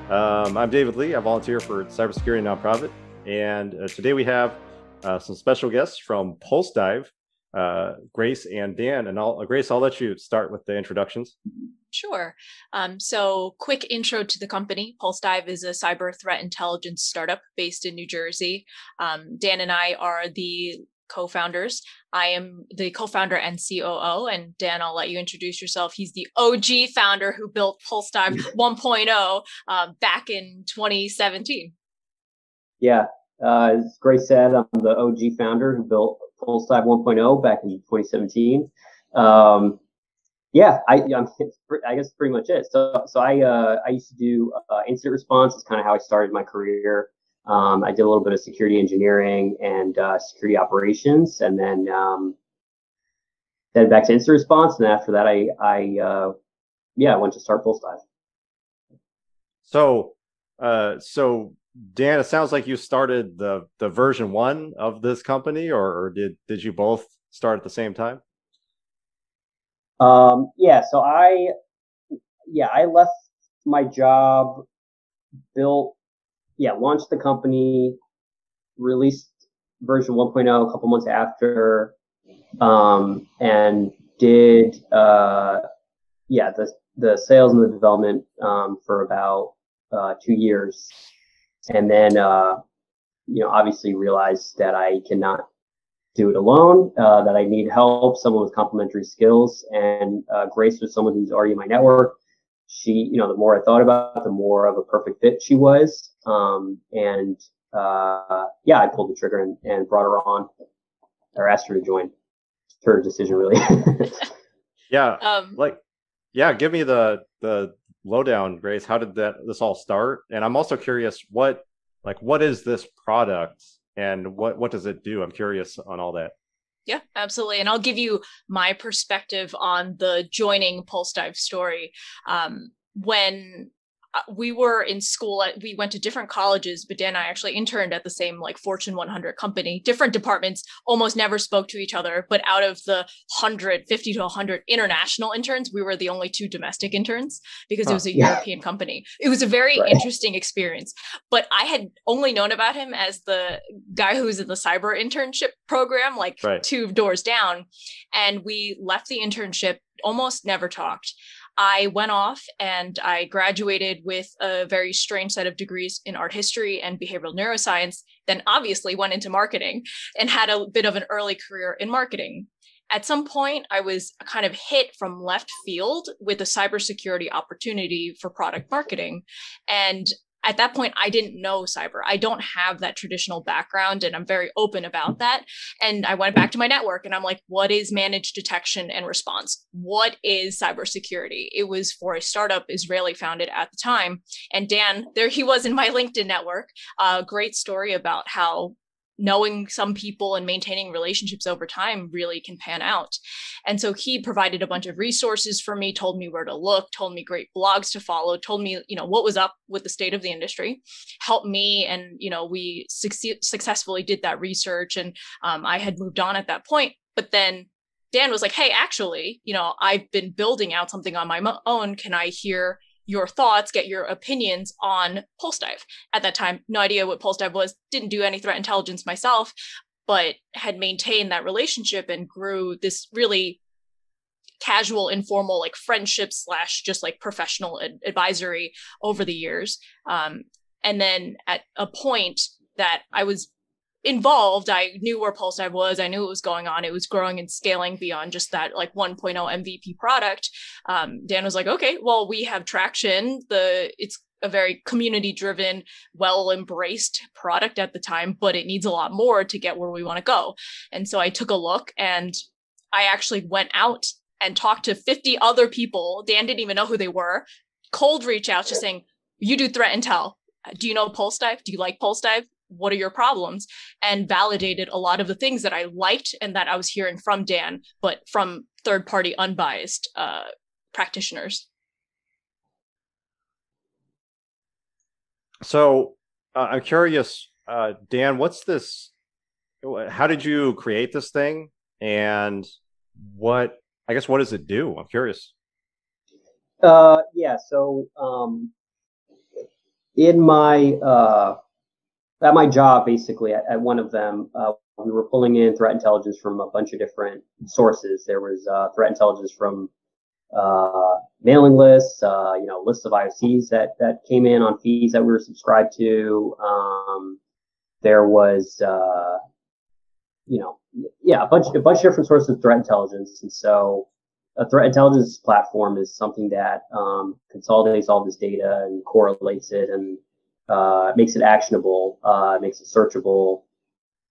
I'm David Lee. I volunteer for cybersecurity nonprofit, and today we have some special guests from Pulsedive, Grace and Dan. And Grace, I'll let you start with the introductions. Sure. So quick intro to the company. Pulsedive is a cyber threat intelligence startup based in New Jersey. Dan and I are the co-founders. I am the co-founder and COO, and Dan, I'll let you introduce yourself. He's the OG founder who built Pulsedive 1.0 back in 2017. Yeah, as Grace said, I'm the OG founder who built Pulsedive 1.0 back in 2017. Yeah, I guess pretty much it. So I used to do incident response. It's kind of how I started my career. I did a little bit of security engineering and security operations, and then back to incident response. And after that, I went to start Pulsedive. So Dan, it sounds like you started the version 1 of this company, or did you both start at the same time? So I left my job, launched the company, released version 1.0 a couple months after, and did the sales and the development for about 2 years, and then obviously realized that I cannot do it alone, that I need help, someone with complementary skills, and Grace was someone who's already in my network. She, the more I thought about it, the more of a perfect fit she was. I pulled the trigger and brought her on, or asked her to join. It's her decision, really. Give me the lowdown, Grace. How did this all start? And I'm also curious, what is this product and what does it do? I'm curious on all that. Yeah, absolutely. And I'll give you my perspective on the joining Pulsedive story. When we were in school, we went to different colleges, but Dan and I actually interned at the same Fortune 100 company, different departments, almost never spoke to each other. But out of the 50 to 100 international interns, we were the only 2 domestic interns because it was a European company. It was a very interesting experience, but I had only known about him as the guy who was in the cyber internship program, 2 doors down. And we left the internship, almost never talked. I went off and I graduated with a very strange set of degrees in art history and behavioral neuroscience, then obviously went into marketing and had a bit of an early career in marketing. At some point, I was kind of hit from left field with a cybersecurity opportunity for product marketing. And at that point, I didn't know cyber. I don't have that traditional background, and I'm very open about that. And I went back to my network and I'm like, what is managed detection and response? What is cybersecurity? It was for a startup Israeli founded at the time. And Dan, there he was in my LinkedIn network. Great story about how knowing some people and maintaining relationships over time really can pan out. And so he provided a bunch of resources for me, told me where to look, told me great blogs to follow, told me, what was up with the state of the industry, helped me. And, we successfully did that research. And I had moved on at that point. But then Dan was like, hey, actually, I've been building out something on my own. Can I hear your thoughts, get your opinions on Pulsedive? At that time, no idea what Pulsedive was, didn't do any threat intelligence myself, but had maintained that relationship and grew this really casual, informal, friendship / just professional advisory over the years. And then at a point that I was involved, I knew where Pulsedive was. I knew what was going on. It was growing and scaling beyond just that 1.0 MVP product. Dan was like, okay, well, we have traction. It's a very community driven, well embraced product at the time, but it needs a lot more to get where we want to go. And so I took a look and I actually went out and talked to 50 other people. Dan didn't even know who they were. Cold reach out, just saying, you do threat intel. Do you know Pulsedive? Do you like Pulsedive? What are your problems? And validated a lot of the things that I liked and that I was hearing from Dan, but from third-party unbiased practitioners. So I'm curious, Dan, what's this? How did you create this thing? And what does it do? I'm curious. So in my at my job, basically at one of them, we were pulling in threat intelligence from a bunch of different sources. There was threat intelligence from mailing lists, lists of IOCs that came in on feeds that we were subscribed to. There was, a bunch of different sources of threat intelligence. And so a threat intelligence platform is something that consolidates all this data and correlates it and makes it actionable, makes it searchable.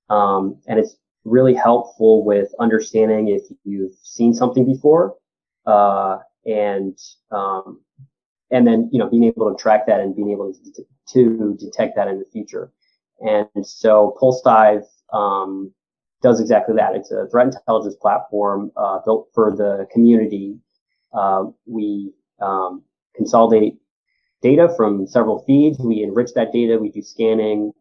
And it's really helpful with understanding if you've seen something before, and then, being able to track that and being able to detect that in the future. And so Pulsedive, does exactly that. It's a threat intelligence platform, built for the community. We, consolidate data from several feeds. We enrich that data. We do scanning,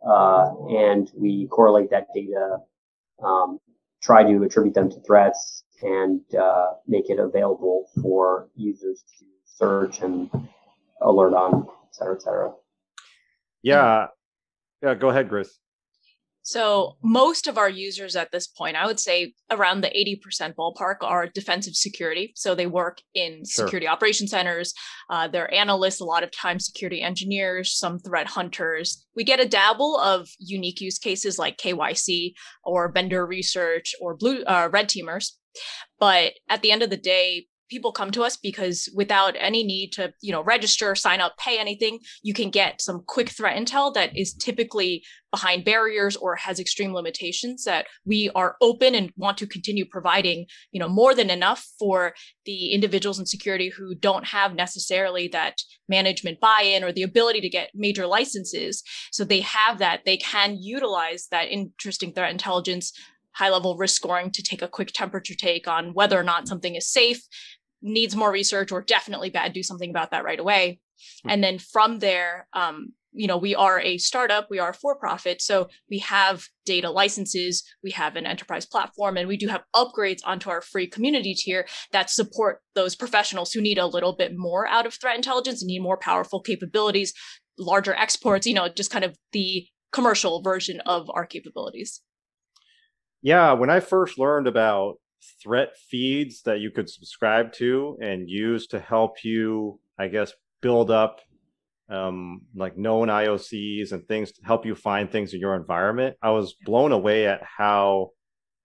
and we correlate that data, try to attribute them to threats, and make it available for users to search and alert on, et cetera, et cetera. Yeah. Go ahead, Grace. So most of our users at this point, I would say around the 80% ballpark, are defensive security. So they work in security operations centers. They're analysts, a lot of times security engineers, some threat hunters. We get a dabble of unique use cases like KYC or vendor research or red teamers. But at the end of the day, people come to us because without any need to, register, sign up, pay anything, you can get some quick threat intel that is typically behind barriers or has extreme limitations that we are open and want to continue providing, more than enough for the individuals in security who don't have necessarily that management buy-in or the ability to get major licenses. So they have that, they can utilize that interesting threat intelligence, high-level risk scoring to take a quick temperature take on whether or not something is safe, needs more research, or definitely bad, do something about that right away. And then from there, we are a startup, we are for profit. So we have data licenses, we have an enterprise platform, and we do have upgrades onto our free community tier that support those professionals who need a little bit more out of threat intelligence and need more powerful capabilities, larger exports, just kind of the commercial version of our capabilities. Yeah, when I first learned about threat feeds that you could subscribe to and use to help you, I guess, build up like known IOCs and things to help you find things in your environment, I was blown away at how,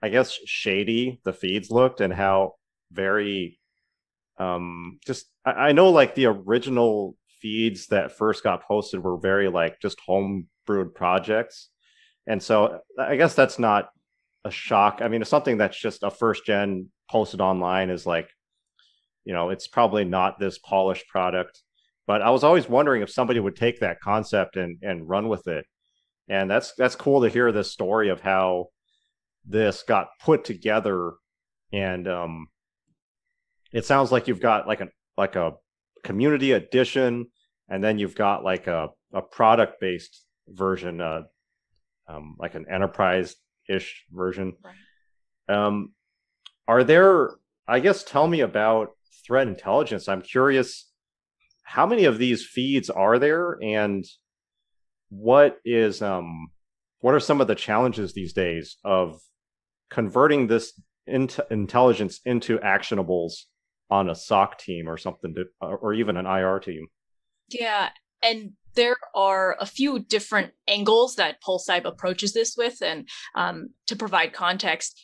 I guess, shady the feeds looked and how very I know like the original feeds that first got posted were very like just home brewed projects. And so I guess that's not a shock. I mean, it's something that's just a first gen posted online is like, it's probably not this polished product. But I was always wondering if somebody would take that concept and run with it. And that's cool to hear this story of how this got put together. And it sounds like you've got like a community edition, and then you've got like a product based version, like an enterprise-ish version. Right. Are there, I guess, tell me about threat intelligence. I'm curious, how many of these feeds are there, and what are some of the challenges these days of converting this intelligence into actionables on a SOC team or something, or even an IR team? Yeah, and there are a few different angles that Pulsedive approaches this with, and to provide context,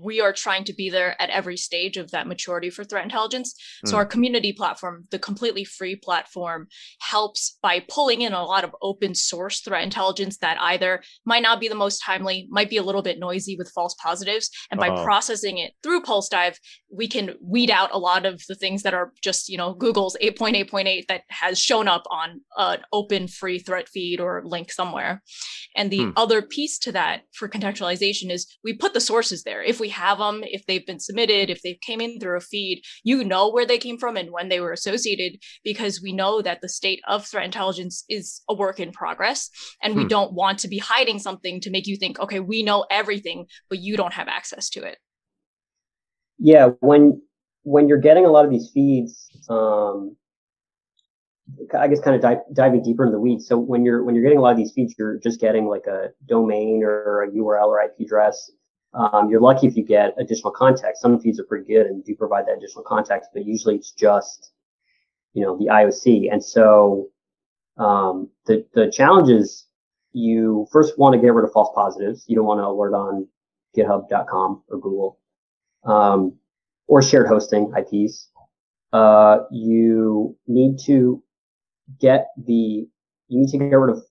we are trying to be there at every stage of that maturity for threat intelligence. So our community platform, the completely free platform, helps by pulling in a lot of open source threat intelligence that either might not be the most timely, might be a little bit noisy with false positives. And by processing it through Pulsedive, we can weed out a lot of the things that are just, Google's 8.8.8 that has shown up on an open free threat feed or link somewhere. And the other piece to that for contextualization is we put the sources there. If we have them, if they've been submitted, if they came in through a feed, where they came from and when they were associated, because we know that the state of threat intelligence is a work in progress. And we don't want to be hiding something to make you think, okay, we know everything, but you don't have access to it. Yeah, when you're getting a lot of these feeds, I guess kind of diving deeper into the weeds. So when you're getting a lot of these feeds, you're just getting like a domain or a URL or IP address. You're lucky if you get additional context. Some feeds are pretty good and do provide that additional context, but usually it's just, the IOC. And so the challenge is you first want to get rid of false positives. You don't want to alert on GitHub.com or Google, or shared hosting IPs. You need to get rid of,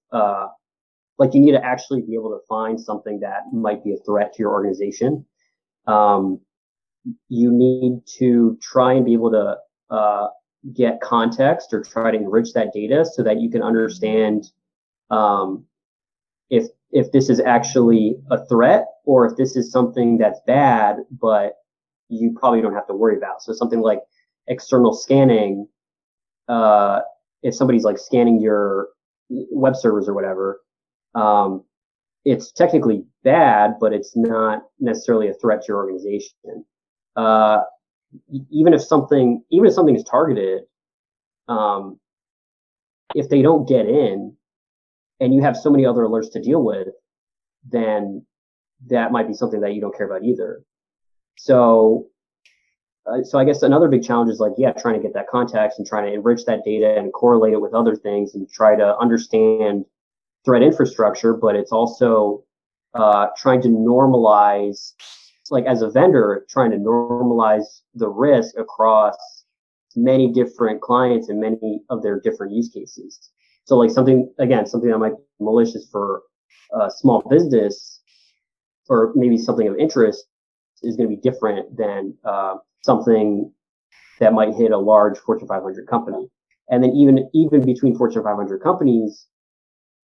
you need to actually be able to find something that might be a threat to your organization. You need to try and be able to, get context or try to enrich that data so that you can understand, if this is actually a threat or if this is something that's bad, but you probably don't have to worry about. So something like external scanning, if somebody's like scanning your web servers or whatever, it's technically bad, but it's not necessarily a threat to your organization. Even if something is targeted, if they don't get in and you have so many other alerts to deal with, then that might be something that you don't care about either. So I guess another big challenge is trying to get that context and trying to enrich that data and correlate it with other things and try to understand threat infrastructure. But it's also trying to normalize, as a vendor, trying to normalize the risk across many different clients and many of their different use cases. So something that might be malicious for a small business or maybe something of interest is going to be different than something that might hit a large Fortune 500 company. And then even between Fortune 500 companies,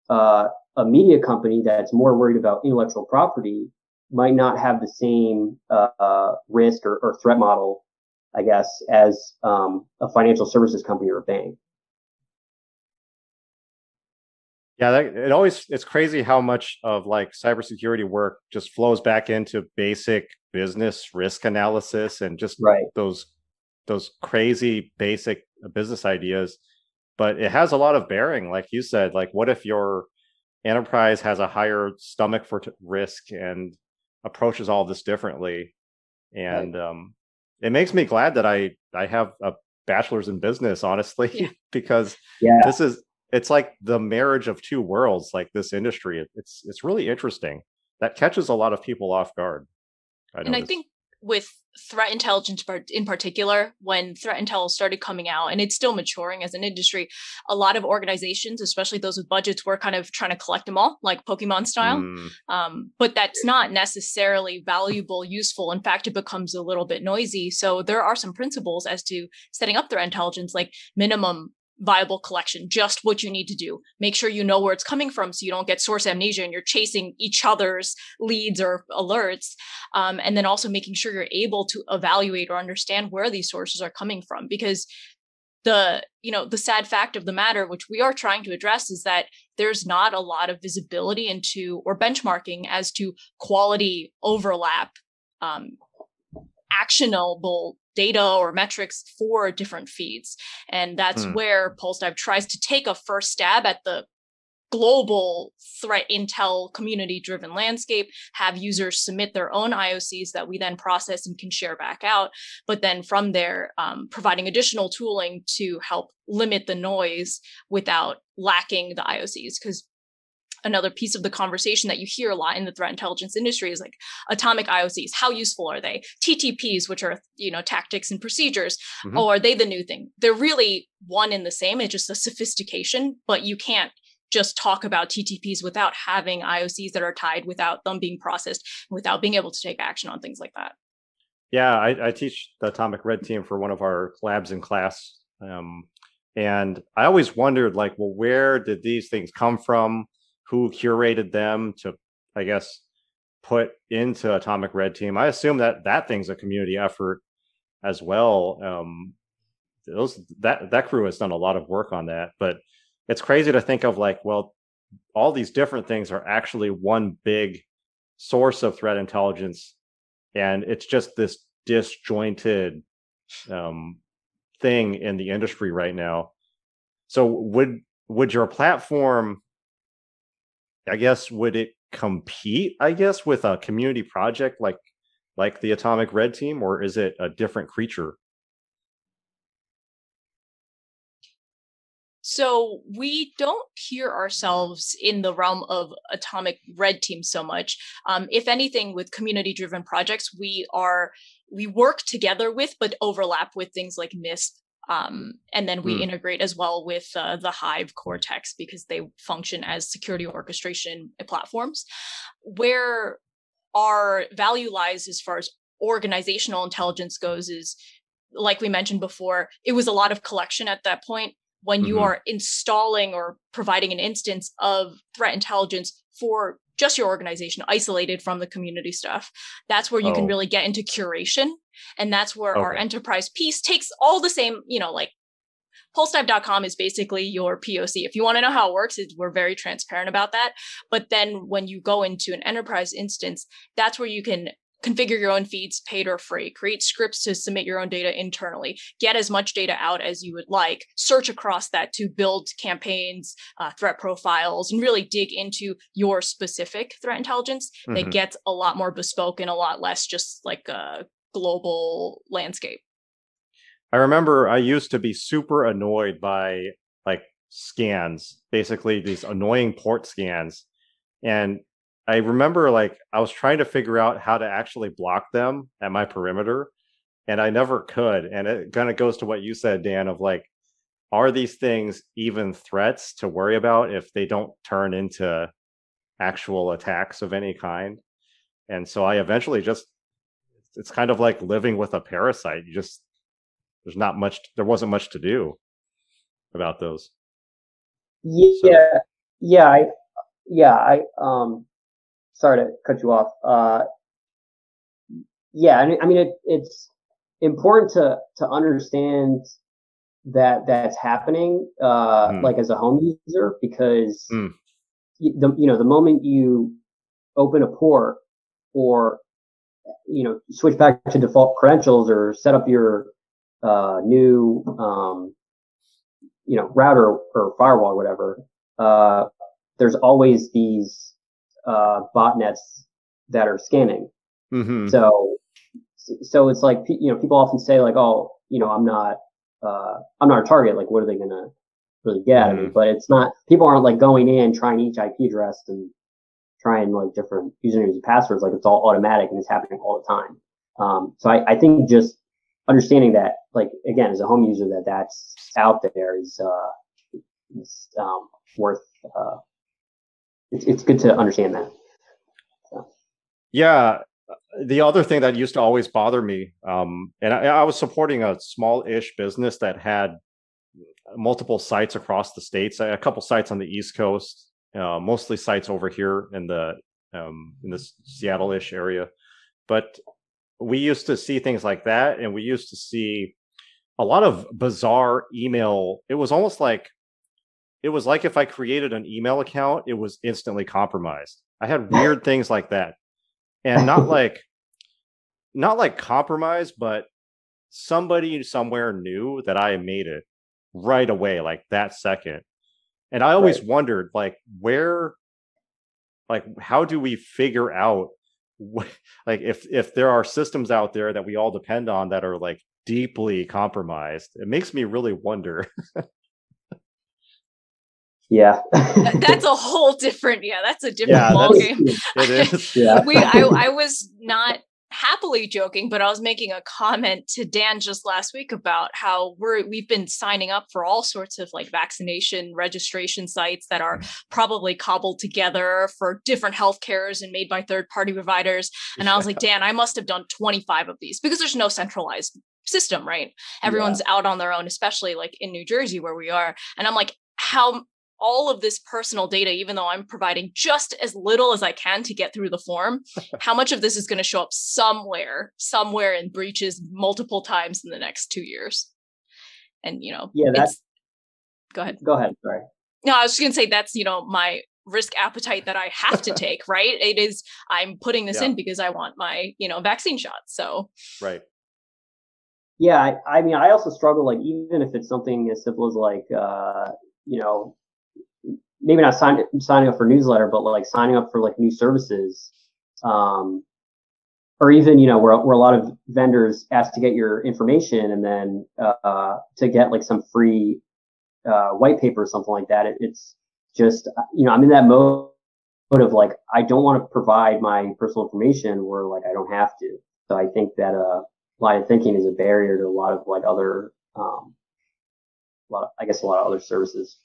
a media company that's more worried about intellectual property might not have the same risk or threat model, I guess, as a financial services company or a bank. Yeah, it's crazy how much of cybersecurity work just flows back into basic business risk analysis and just those crazy basic business ideas. But it has a lot of bearing, like you said. What if your enterprise has a higher stomach for risk and approaches all this differently? And it makes me glad that I have a bachelor's in business, honestly, because it's like the marriage of two worlds, this industry. It's really interesting. That catches a lot of people off guard. I think with threat intelligence in particular, when threat intel started coming out, and it's still maturing as an industry, a lot of organizations, especially those with budgets, were kind of trying to collect them all, like Pokemon style. But that's not necessarily valuable, useful. In fact, it becomes a little bit noisy. So there are some principles as to setting up threat intelligence, like minimum viable collection, just what you need to do. Make sure you know where it's coming from so you don't get source amnesia and you're chasing each other's leads or alerts. And then also making sure you're able to evaluate or understand where these sources are coming from. Because the sad fact of the matter, which we are trying to address, is that there's not a lot of visibility into or benchmarking as to quality overlap, actionable data or metrics for different feeds. And that's where Pulsedive tries to take a first stab at the global threat intel community driven landscape, have users submit their own IOCs that we then process and can share back out. But then from there, providing additional tooling to help limit the noise without lacking the IOCs. Because another piece of the conversation that you hear a lot in the threat intelligence industry is atomic IOCs. How useful are they? TTPs, which are, tactics and procedures. Oh, are they the new thing? They're really one and the same. It's just a sophistication, but you can't just talk about TTPs without having IOCs that are tied, without them being processed, without being able to take action on things like that. Yeah, I teach the Atomic Red Team for one of our labs in class. And I always wondered, where did these things come from? Who curated them to, I guess, put into Atomic Red Team? I assume that thing's a community effort as well. That crew has done a lot of work on that, but it's crazy to think of all these different things are actually one big source of threat intelligence, and it's just this disjointed thing in the industry right now. So would your platform, I guess, would it compete, I guess, with a community project like the Atomic Red Team, or is it a different creature? So we don't hear ourselves in the realm of Atomic Red Team so much. If anything, with community-driven projects, we work together with, but overlap with things like NISP. And then we integrate as well with the Hive Cortex because they function as security orchestration platforms. Where our value lies as far as organizational intelligence goes is, like we mentioned before, it was a lot of collection at that point. When you are installing or providing an instance of threat intelligence for just your organization, isolated from the community stuff, that's where you can really get into curation. And that's where our enterprise piece takes all the same, like Pulsedive.com is basically your POC. If you want to know how it works, we're very transparent about that. But then when you go into an enterprise instance, that's where you can configure your own feeds, paid or free, create scripts to submit your own data internally, get as much data out as you would like, search across that to build campaigns, threat profiles, and really dig into your specific threat intelligence that gets a lot more bespoke and a lot less just like a global landscape. I remember I used to be super annoyed by like scans, basically these annoying port scans. And I remember like I was trying to figure out how to actually block them at my perimeter, and I never could. And it kind of goes to what you said, Dan, of like, are these things even threats to worry about if they don't turn into actual attacks of any kind? And so I eventually it's kind of like living with a parasite. There wasn't much to do about those. Yeah, so. I sorry to cut you off. I mean, it's important to understand that that's happening, like as a home user, because the moment you open a port or switch back to default credentials or set up your new router or firewall or whatever, there's always these botnets that are scanning. So it's like, people often say like, oh, I'm not a target. Like, what are they going to really get out of me? But it's not, people aren't like going in trying each IP address and trying like different usernames and passwords. Like, it's all automatic and it's happening all the time. So I think just understanding that, like, again, as a home user, that's out there is worth, it's good to understand that. So. Yeah. The other thing that used to always bother me, and I was supporting a small-ish business that had multiple sites across the states, a couple sites on the East Coast, mostly sites over here in the Seattle-ish area. But we used to see things like that, and we used to see a lot of bizarre email. It was like if I created an email account, it was instantly compromised. I had weird things like that. And not like compromise, but somebody somewhere knew that I made it right away, like that second. And I always wondered, like, how do we figure out, like, if there are systems out there that we all depend on that are like deeply compromised? It makes me really wonder. Yeah. That's a whole different, that's a different ballgame. It is. Yeah. I was not happily joking, but I was making a comment to Dan just last week about how we've been signing up for all sorts of like vaccination registration sites that are probably cobbled together for different healthcares and made by third-party providers. And I was like, Dan, I must have done 25 of these because there's no centralized system, right? Everyone's out on their own, especially like in New Jersey where we are. And I'm like, how all of this personal data, even though I'm providing just as little as I can to get through the form, how much of this is going to show up somewhere in breaches multiple times in the next 2 years? And, go ahead. Sorry. No, I was just going to say that's, my risk appetite that I have to take, right? It is, I'm putting this in because I want my, vaccine shot. So. Right. Yeah, I mean, I also struggle, like, even if it's something as simple as like, maybe not signing up for newsletter, but like signing up for like new services, or even where a lot of vendors ask to get your information and then to get like some free white paper or something like that. It's just I'm in that mode of like I don't want to provide my personal information where like I don't have to. So I think that line of thinking is a barrier to a lot of like other a lot of other services.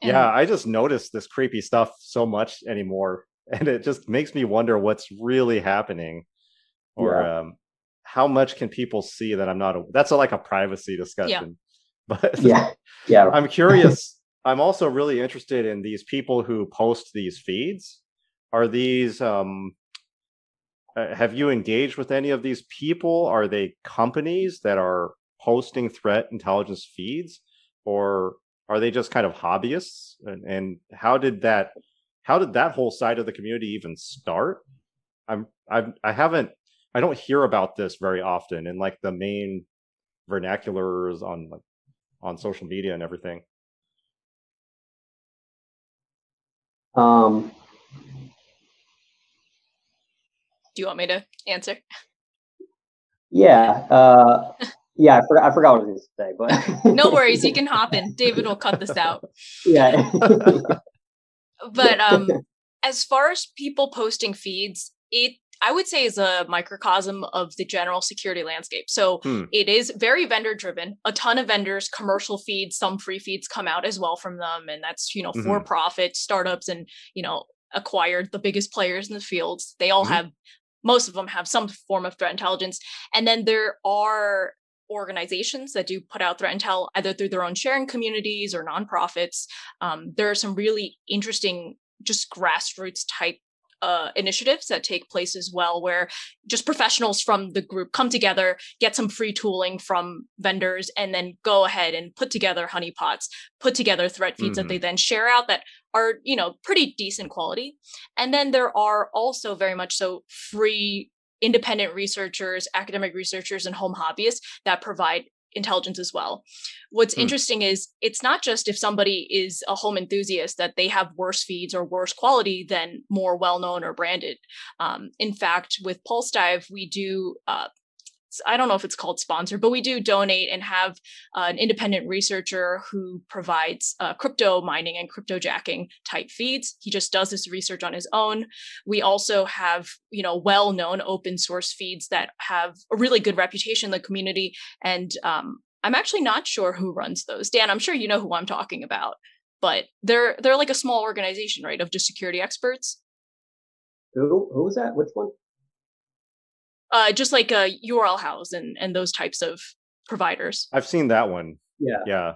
Yeah, I just noticed this creepy stuff so much anymore, and it just makes me wonder what's really happening, or how much can people see that I'm not. That's like a privacy discussion, but yeah. I'm curious. I'm also really interested in these people who post these feeds. Are these? Have you engaged with any of these people? Are they companies that are posting threat intelligence feeds, or are they just kind of hobbyists? And how did that whole side of the community even start? I don't hear about this very often in like the main vernaculars on social media and everything. Do you want me to answer? Yeah. Yeah, I forgot what I was going to say, but no worries, you can hop in. David will cut this out. Yeah. But as far as people posting feeds, I would say is a microcosm of the general security landscape. So it is very vendor driven. A ton of vendors, commercial feeds, some free feeds come out as well from them. And that's, for profit startups and, acquired the biggest players in the fields. They all have, most of them have some form of threat intelligence. And then there are organizations that do put out threat intel either through their own sharing communities or nonprofits. There are some really interesting, just grassroots type initiatives that take place as well, where just professionals from the group come together, get some free tooling from vendors, and then go ahead and put together honeypots, put together threat feeds that they then share out that are, pretty decent quality. And then there are also very much so free independent researchers, academic researchers, and home hobbyists that provide intelligence as well. What's interesting is it's not just if somebody is a home enthusiast that they have worse feeds or worse quality than more well-known or branded. In fact, with Pulsedive, we do, I don't know if it's called sponsor, but we do donate and have an independent researcher who provides crypto mining and crypto jacking type feeds. He just does this research on his own. We also have, well-known open source feeds that have a really good reputation in the community. And I'm actually not sure who runs those. Dan, I'm sure you know who I'm talking about, but they're like a small organization, right, of just security experts. Who was that? Which one? Just like URL House and those types of providers. I've seen that one. Yeah.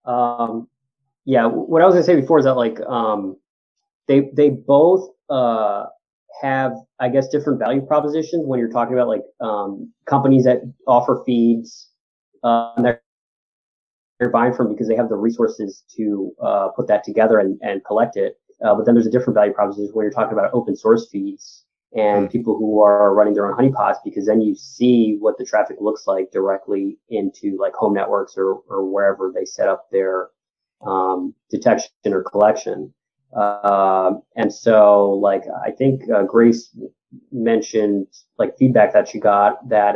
What I was gonna say before is that like they both have, I guess, different value propositions when you're talking about like companies that offer feeds they're buying from because they have the resources to put that together and collect it. But then there's a different value proposition when you're talking about open source feeds and people who are running their own honeypots, because then you see what the traffic looks like directly into like home networks or wherever they set up their detection or collection. And so like, I think Grace mentioned like feedback that she got that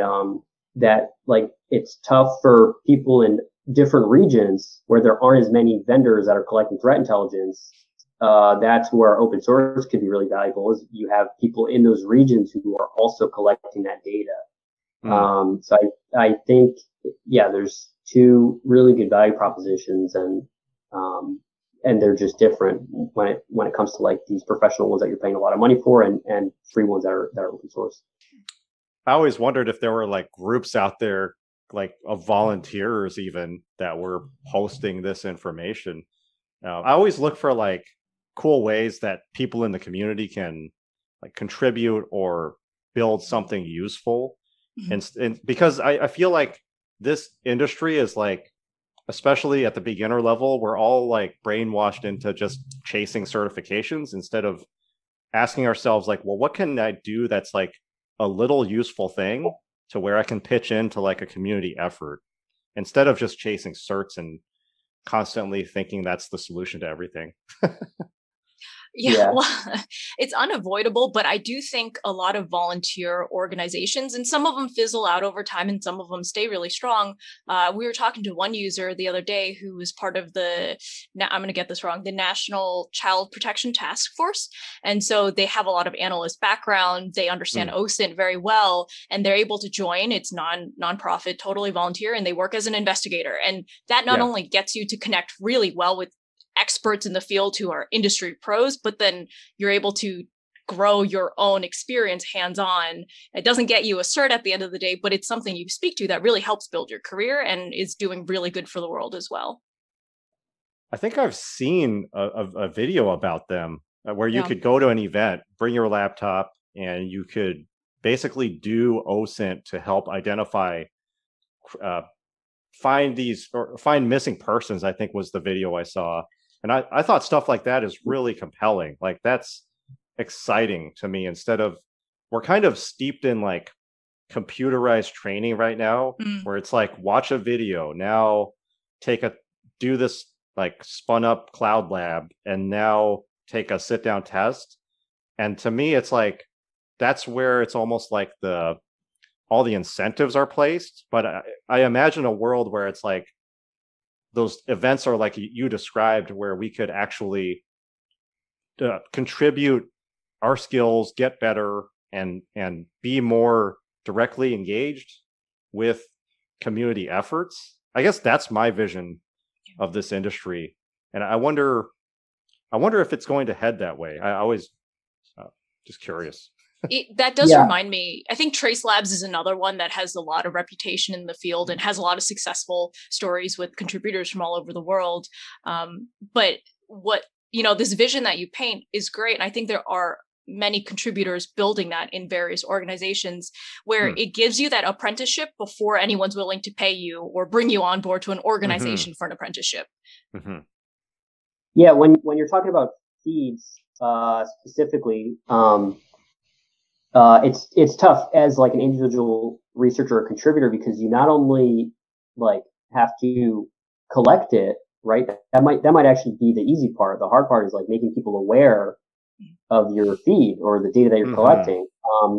like it's tough for people in different regions where there aren't as many vendors that are collecting threat intelligence. That's where open source could be really valuable, is you have people in those regions who are also collecting that data. So I think, there's two really good value propositions, and they're just different when it comes to like these professional ones that you're paying a lot of money for and free ones that are open source. I always wondered if there were like groups out there, like of volunteers even, that were posting this information. I always look for like cool ways that people in the community can like contribute or build something useful. And because I feel like this industry is like, especially at the beginner level, we're all like brainwashed into just chasing certifications instead of asking ourselves like, well, what can I do that's like a little useful thing to where I can pitch into like a community effort instead of just chasing certs and constantly thinking that's the solution to everything. Yeah, well, it's unavoidable, but I do think a lot of volunteer organizations, and some of them fizzle out over time and some of them stay really strong. We were talking to one user the other day who was part of now I'm going to get this wrong, the National Child Protection Task Force. And so they have a lot of analyst background. They understand OSINT very well, and they're able to join. It's nonprofit, totally volunteer, and they work as an investigator. And that not only gets you to connect really well with experts in the field who are industry pros, but then you're able to grow your own experience hands-on. It doesn't get you a cert at the end of the day, but it's something you speak to that really helps build your career and is doing really good for the world as well. I think I've seen a video about them where you could go to an event, bring your laptop, and you could basically do OSINT to help identify, find missing persons, I think was the video I saw. And I thought stuff like that is really compelling. Like, that's exciting to me. Instead of, we're kind of steeped in like computerized training right now, where it's like, watch a video, now do this like spun up cloud lab, and now take a sit down test. And to me, it's like, that's where it's almost like all the incentives are placed. But I imagine a world where it's like, those events are like you described, where we could actually contribute our skills, get better, and be more directly engaged with community efforts. I guess that's my vision of this industry, and I wonder if it's going to head that way. I always just curious. That does remind me, I think Trace Labs is another one that has a lot of reputation in the field and has a lot of successful stories with contributors from all over the world. But this vision that you paint is great. And I think there are many contributors building that in various organizations, where it gives you that apprenticeship before anyone's willing to pay you or bring you on board to an organization for an apprenticeship. Yeah, when you're talking about feeds specifically, it's tough as like an individual researcher or contributor, because you not only like have to collect it, right? That might actually be the easy part. The hard part is like making people aware of your feed or the data that you're collecting.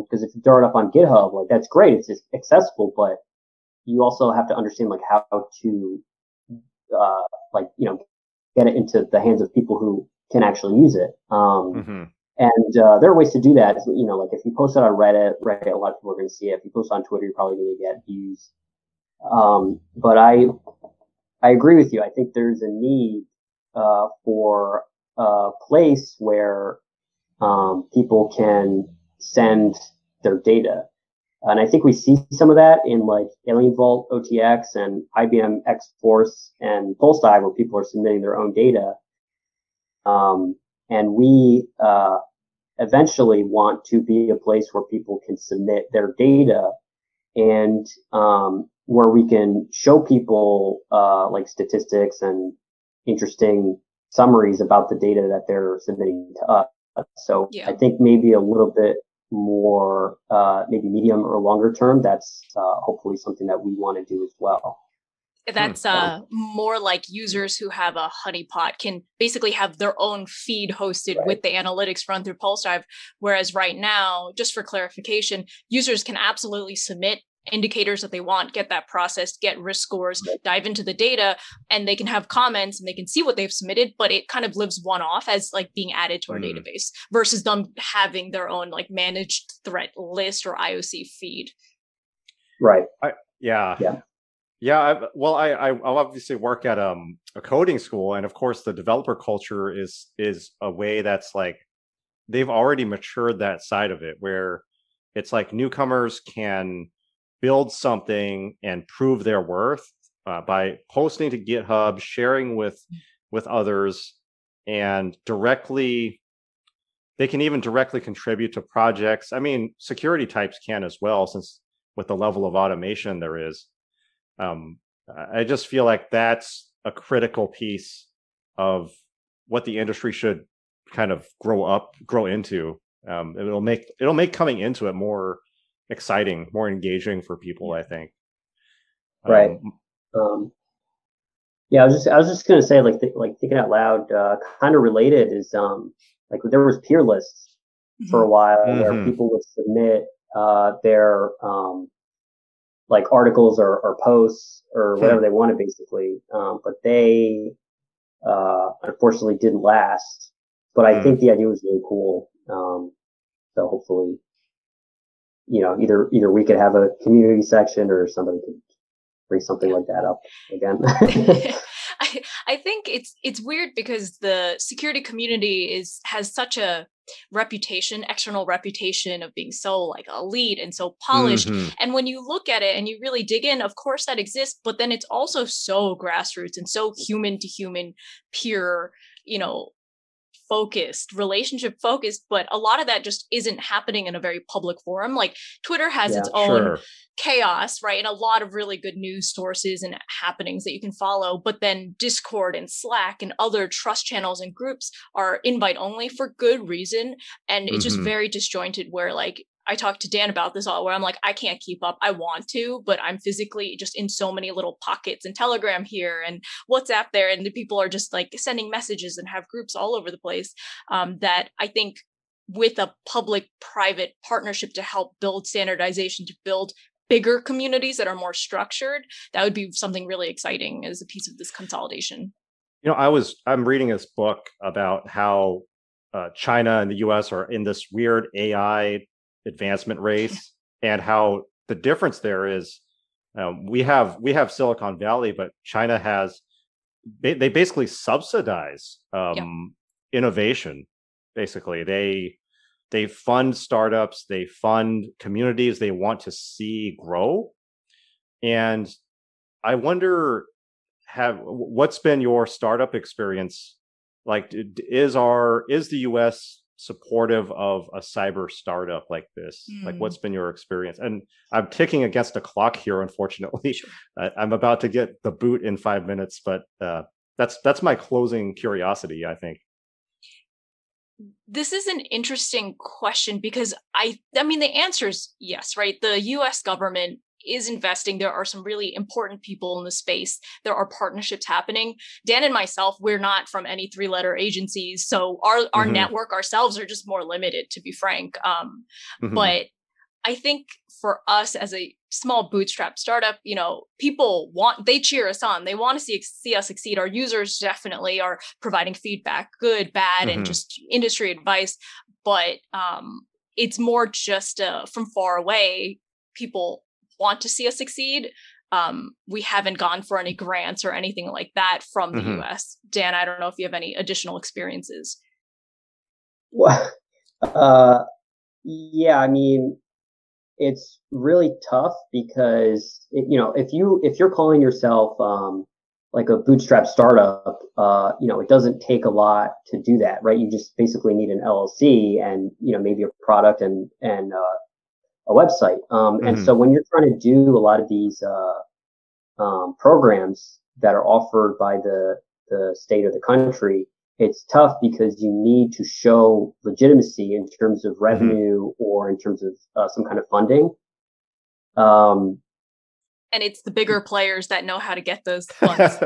Because if you throw it up on GitHub, like, that's great, it's just accessible, but you also have to understand like how to get it into the hands of people who can actually use it. And there are ways to do that. Like if you post it on Reddit, a lot of people are going to see it. If you post it on Twitter, you're probably going to get views. But I agree with you. I think there's a need for a place where people can send their data. And I think we see some of that in like Alien Vault, OTX, and IBM X-Force and Pulsedive, where people are submitting their own data. And we eventually want to be a place where people can submit their data, and where we can show people like statistics and interesting summaries about the data that they're submitting to us. So I think maybe a little bit more, maybe medium or longer term, that's hopefully something that we want to do as well. That's more like users who have a honeypot can basically have their own feed hosted with the analytics run through Pulsedive. Whereas right now, just for clarification, users can absolutely submit indicators that they want, get that processed, get risk scores, dive into the data, and they can have comments and they can see what they've submitted, but it kind of lives one off as like being added to our database versus them having their own like managed threat list or IOC feed. Right. Yeah, I obviously work at a coding school, and of course the developer culture is a way that's like, they've already matured that side of it, where it's like newcomers can build something and prove their worth by posting to GitHub, sharing with others, and they can even directly contribute to projects. I mean, security types can as well, since with the level of automation there is. I just feel like that's a critical piece of what the industry should kind of grow into. It'll make coming into it more exciting, more engaging for people, I think. Right. Yeah, I was just gonna say, like thinking out loud, kind of related is, like there was peer lists for a Mhm. while where Hmm. people would submit, their, like articles or posts or whatever Hmm. they wanted basically. But they, unfortunately didn't last. But I Hmm. think the idea was really cool. So hopefully, either we could have a community section or somebody could bring something Yeah. like that up again. I think it's weird because the security community has such a reputation, external reputation of being so like elite and so polished. Hmm. And when you look at it and you really dig in, of course that exists, but then it's also so grassroots and so human to human, pure, you know, focused, relationship focused, but a lot of that just isn't happening in a very public forum. Like Twitter has Yeah. its own Sure. chaos, right? And a lot of really good news sources and happenings that you can follow. But then Discord and Slack and other trust channels and groups are invite only for good reason. And it's just Hmm. very disjointed where like I talked to Dan about this all where I'm like, I can't keep up. I want to, but I'm physically just in so many little pockets and Telegram here and WhatsApp there. And the people are just like sending messages and have groups all over the place. That I think with a public private partnership to help build standardization, to build bigger communities that are more structured, that would be something really exciting as a piece of this consolidation. I'm reading this book about how China and the US are in this weird AI advancement race, and how the difference there is, we have Silicon Valley, but China has, they basically subsidize Yeah. innovation. Basically, they fund startups, they fund communities they want to see grow. And I wonder, have what's been your startup experience like? Is the US supportive of a cyber startup like this? Like, Mm, what's been your experience? And I'm ticking against the clock here, unfortunately. sure. I'm about to get the boot in 5 minutes, but that's my closing curiosity, I think. This is an interesting question because I mean the answer is yes, right? The US government is investing. There are some really important people in the space. There are partnerships happening. Dan and myself, we're not from any three-letter agencies, so our Hmm. network ourselves are just more limited, to be frank. Hmm. But I think for us as a small bootstrap startup, people they cheer us on. They want to see us succeed. Our users definitely are providing feedback, good, bad, and Hmm. just industry advice. But it's more just from far away. People want to see us succeed. We haven't gone for any grants or anything like that from the Hmm. US. Dan, I don't know if you have any additional experiences. Well, uh, yeah, I mean, it's really tough because if you're calling yourself, like a bootstrap startup, it doesn't take a lot to do that, right? You just basically need an LLC and maybe a product and a website. And Hmm. so when you're trying to do a lot of these programs that are offered by the state or the country, it's tough because you need to show legitimacy in terms of Hmm. revenue or in terms of some kind of funding. Um, And it's the bigger players that know how to get those funds.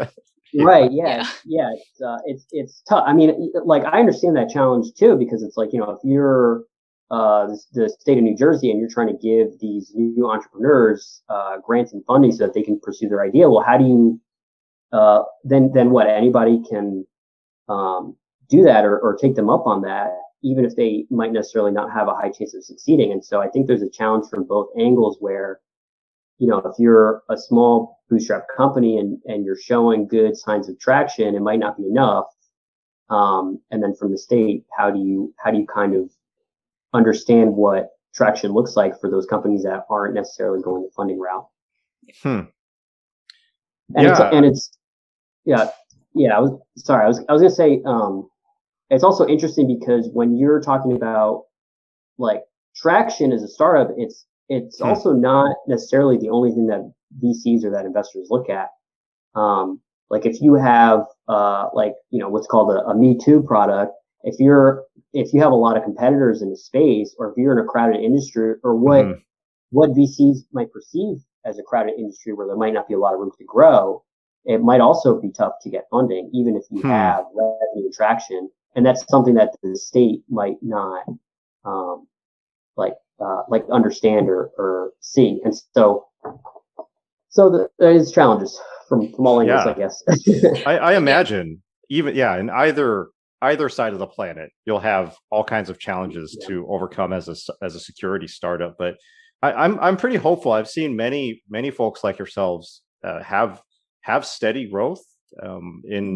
right. Yeah. Yeah. Yeah. It's tough. I mean, like I understand that challenge too, because it's like, if you're, the state of New Jersey and you're trying to give these new entrepreneurs, grants and funding so that they can pursue their idea. Well, how do you, then what? Anybody can, do that or take them up on that, even if they might necessarily not have a high chance of succeeding. And so I think there's a challenge from both angles where, if you're a small bootstrap company and you're showing good signs of traction, it might not be enough. And then from the state, how do you kind of understand what traction looks like for those companies that aren't necessarily going the funding route? Hmm. And it's Yeah. and it's yeah yeah. I was sorry. I was gonna say, it's also interesting because when you're talking about like traction as a startup, it's Hmm. also not necessarily the only thing that VCs or that investors look at. Like if you have, like, what's called a Me Too product, if you have a lot of competitors in the space, or if you're in a crowded industry, or what Hmm. what VCs might perceive as a crowded industry where there might not be a lot of room to grow, it might also be tough to get funding, even if you have revenue traction. And that's something that the state might not like understand or see. And so there is challenges from all angles, I guess. I imagine even in either side of the planet, you'll have all kinds of challenges to overcome as a security startup. But I'm pretty hopeful. I've seen many folks like yourselves have steady growth,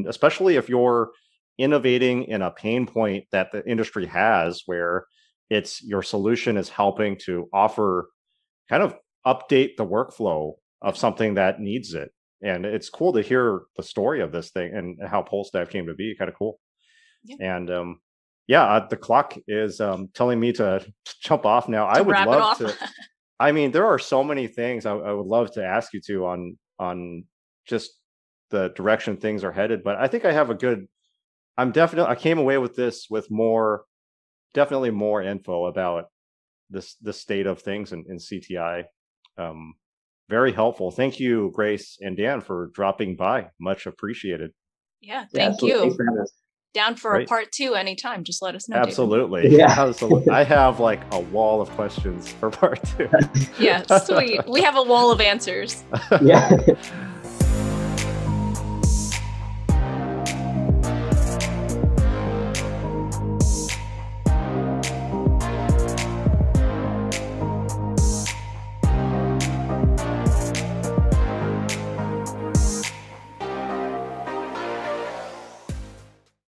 especially if you're innovating in a pain point that the industry has, where it's your solution is helping to offer kind of update the workflow of something that needs it. And it's cool to hear the story of this thing and how Pulsedive came to be. Kind of cool. Yeah. And the clock is telling me to jump off now. I would love to. I mean, there are so many things I would love to ask you to on just the direction things are headed. But I think I have a good. I came away with this with definitely more info about the state of things in CTI. Very helpful. Thank you, Grace and Dan, for dropping by. Much appreciated. Yeah, thank you. Thanks for having us. Down for a part 2 anytime. Just let us know. Absolutely. David. Yeah. Absolutely. I have like a wall of questions for part 2. Yeah, sweet. We have a wall of answers. Yeah.